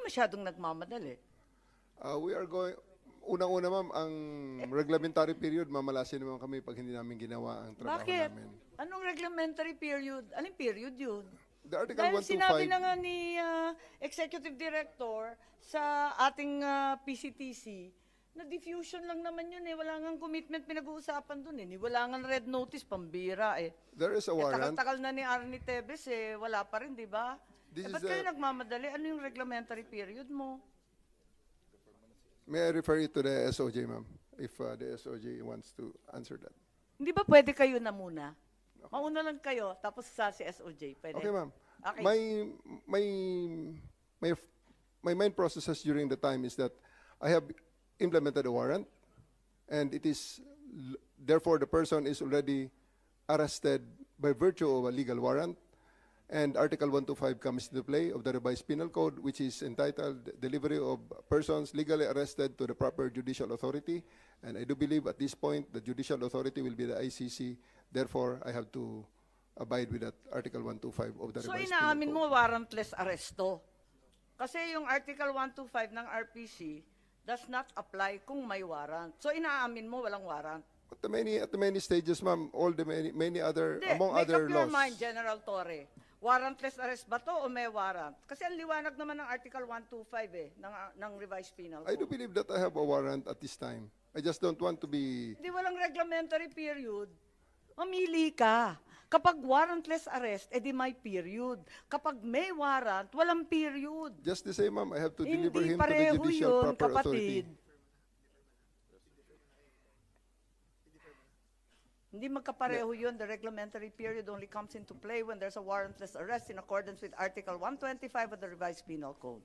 masyadong nagmamadali. We are going, unang-una ma'am, ang reglementary period, mamalasin naman kami pag hindi namin ginawa ang trabaho Bakit? namin. Anong reglementary period? Anong period yun? The Article Dahil 125, sinabi na nga ni Executive Director sa ating PCTC, na diffusion lang naman yun eh. Wala nga commitment pinag-uusapan dun eh. Wala nga red notice, pambira eh. there is a warrant. Takal-takal na ni Arnie Tevez eh. Wala pa rin, di ba? This Ba't is kayo a- nagmamadali? Ano yung reglementary period mo? May I refer you to the SOJ, ma'am, if the SOJ wants to answer that. Hindi ba pwede kayo na muna? Mauna lang kayo, tapos sa si SOJ. Pwede? Okay, ma'am. Okay. My main processes during the time is that I have implemented a warrant, and it is therefore the person is already arrested by virtue of a legal warrant, and Article 125 comes into play of the revised penal code, which is entitled delivery of persons legally arrested to the proper judicial authority, and I do believe at this point the judicial authority will be the ICC. Therefore, I have to abide with that Article 125 of the So revised inaamin penal code. mo warrantless arresto. Kasi yung Article 125 ng RPC does not apply kung may warrant. So inaamin mo walang warrant. At the many stages, ma'am, all the many other, Hindi, among make other up your laws. mind, General Torre. Warrantless arrest ba to o may warrant? Kasi ang liwanag naman ng Article 125 eh, ng revised penal I do code. believe that I have a warrant at this time. I just don't want to be. Hindi walang reglementary period. Mamili ka. Kapag warrantless arrest, edi may period. Kapag may warrant, walang period. Just the same, ma'am, I have to deliver Hindi him to the pareho judicial yun, proper authority. kapatid. Hindi magkapareho yun. The reglementary period only comes into play when there's a warrantless arrest in accordance with Article 125 of the revised penal code.